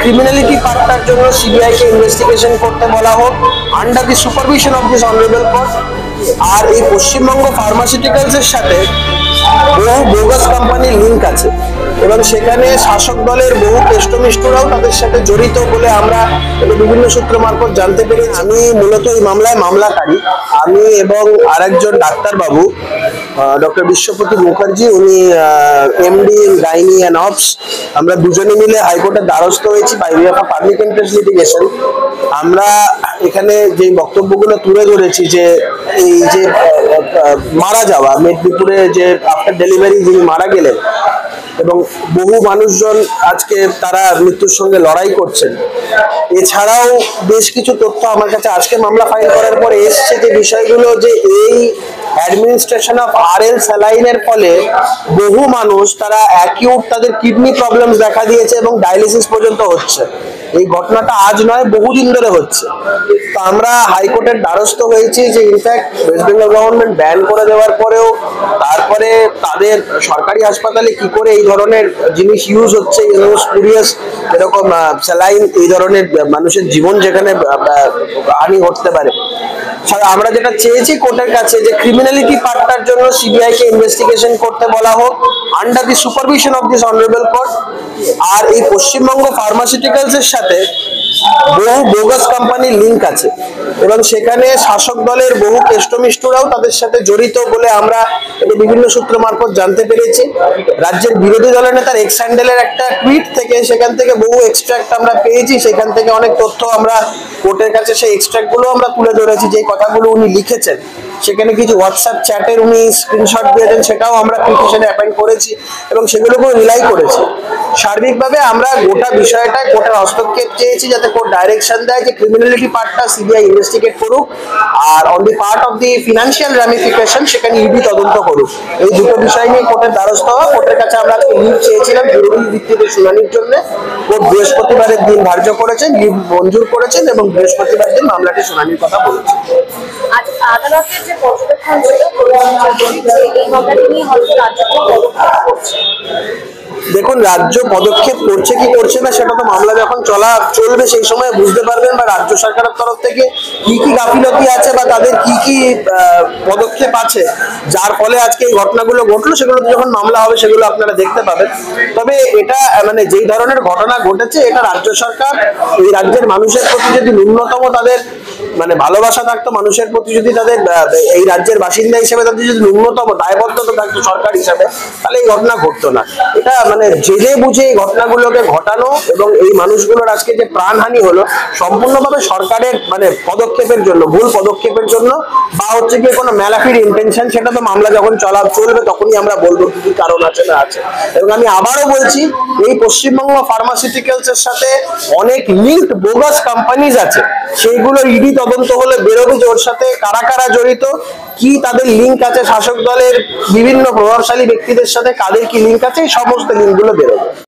Criminality পার্টটার জন্য CBI কে investigation করতে বলা হোক under the supervision of this honourable court. আর এই পশ্চিমবঙ্গ ফার্মাসিউটিক্যালস এর সাথে বহু বোগাস কোম্পানির লিঙ্ক আছে এবং সেখানে শাসক দলের বহু কেষ্টমিষ্টরাও তাদের সাথে জড়িত বলে আমরা বিভিন্ন সূত্র মারফত জানতে পেরেছি। আমি মূলত এই মামলায় মামলাকারী, আমি এবং আরেকজন ডাক্তারবাবু ডক্টর বিশ্বপতি মুখার্জি, উনি এমডি গাইনি অ্যান্ড অপস, আমরা দুজনে মিলে হাইকোর্টের দ্বারস্থ হয়েছি by way of public interest litigation. আমরা এখানে যে বক্তব্যগুলো তুলে ধরেছি যে এই যে মারা যাওয়া মেদিনীপুরে যে আফটার ডেলিভারি যিনি মারা গেলেন এবং বহু মানুষজন আজকে তারা মৃত্যুর সঙ্গে লড়াই করছেন, এছাড়াও বেশ কিছু তথ্য আমার কাছে আজকে মামলা ফাইল করার পরে এসছে যে বিষয়গুলো যে এই অ্যাডমিনিস্ট্রেশন অফ আরএল স্যালাইনের ফলে বহু মানুষ তারা অ্যাকিউট তাদের কিডনি প্রবলেমস দেখা দিয়েছে এবং ডায়ালিসিস পর্যন্ত হচ্ছে। এই ঘটনাটা আজ নয়, বহুদিন ধরে হচ্ছে। তো আমরা হাইকোর্টের দ্বারস্থ হয়েছি যে in fact West Bengal government ban করে দেওয়ার পরেও তারপরে তাদের সরকারি হাসপাতালে কি করে এই ধরনের জিনিস ইউজ হচ্ছে, স্পুরিয়াস এরকম স্যালাইন, এই ধরনের মানুষের জীবন যেখানে হানি ঘটতে পারে। আমরা যেটা চেয়েছি কোর্টের কাছে যে ক্রিমিনালিটি পার্টটার জন্য সিবিআই কে ইনভেস্টিগেশন করতে বলা হোক under the supervision of this honourable court. আর এই পশ্চিমবঙ্গ ফার্মাসিউটিক্যালস এর সাথে বহু বোগাস কোম্পানির লিঙ্ক আছে এবং সেখানে শাসক দলের বহু কেষ্টমিষ্টরাও তাদের সাথে জড়িত বলে আমরা বিভিন্ন সূত্র মারফত জানতে পেরেছি। রাজ্যের বিরোধী দলের নেতার এক্স হ্যান্ডেলের একটা টুইট থেকে সেখান থেকে বহু এক্সট্রাক্ট আমরা পেয়েছি, সেখান থেকে অনেক তথ্য আমরা কোর্টের কাছে সেই এক্সট্রাক্ট গুলো আমরা তুলে ধরেছি। যে কথাগুলো উনি লিখেছেন সেখানে কিছু হোয়াটসঅ্যাপ চ্যাটের উনি স্ক্রিনশট দিয়েছেন, সেটাও আমরা পিটিশনে অ্যাপয়েন্ট করেছি এবং সেগুলোকেও রিলাই করেছি। সার্বিকভাবে আমরা গোটা বিষয়টা কোর্টের হস্তক্ষেপ চেয়েছি যাতে কোর্ট ডাইরেকশন দেয় যে ক্রিমিনালিটি পার্টটা সিবিআই ইনভেস্টিগেট করুক আর on the part of the financial ramification সেখানে ইডি তদন্ত করুক। এই দুটো বিষয় নিয়ে কোর্টের দ্বারস্থ হওয়া, কোর্টের কাছে আমরা লিভ চেয়েছিলাম জরুরি ভিত্তিতে শুনানির জন্য। কোর্ট বৃহস্পতিবারের দিন ধার্য করেছেন, লিভ মঞ্জুর করেছেন এবং বৃহস্পতিবার দিন মামলাটি শুনানির কথা বলেছেন। আদালতের যে পর্যবেক্ষণ ছিল এই মামলাটি নিয়ে হয়তো রাজ্য করছে। দেখুন, রাজ্য পদক্ষেপ করছে কি করছে না সেটা তো মামলা যখন চলবে সেই সময় বুঝতে পারবেন, বা রাজ্য সরকারের তরফ থেকে কি কি গাফিলতি আছে বা তাদের কি কি পদক্ষেপ আছে যার ফলে আজকে এই ঘটনাগুলো ঘটলো, সেগুলো যখন মামলা হবে সেগুলো আপনারা দেখতে পাবেন। তবে এটা মানে যেই ধরনের ঘটনা ঘটেছে এটা রাজ্য সরকার এই রাজ্যের মানুষের প্রতি যদি ন্যূনতম তাদের মানে ভালোবাসা থাকতো, মানুষের প্রতি যদি তাদের এই রাজ্যের বাসিন্দা হিসেবে তাদের যদি ন্যূনতম দায়বদ্ধতা থাকতো সরকার হিসাবে, তাহলে এই ঘটনা ঘটতো না। এটা মানে জেনে বুঝে এই ঘটনাগুলোকে ঘটানো এবং এই মানুষগুলোর আজকে যে প্রাণহানি হলো সম্পূর্ণভাবে সরকারের মানে পদক্ষেপের জন্য, ভুল পদক্ষেপের জন্য, বা হচ্ছে কি কোনো ম্যালাফিড ইন্টেনশন, সেটা তো মামলা যখন চলবে তখনই আমরা বলবো কি কারণ আছে না আছে। এবং আমি আবারও বলছি এই পশ্চিমবঙ্গ ফার্মাসিউটিক্যালস এর সাথে অনেক লিঙ্কড বোগাস কোম্পানিজ আছে, সেইগুলো ইডি তদন্ত হলে বেরোবে যে ওর সাথে কারা কারা জড়িত, কি তাদের লিঙ্ক আছে শাসক দলের বিভিন্ন প্রভাবশালী ব্যক্তিদের সাথে, কাদের কি লিঙ্ক আছে, এই সমস্ত লিঙ্কগুলো বেরোবে।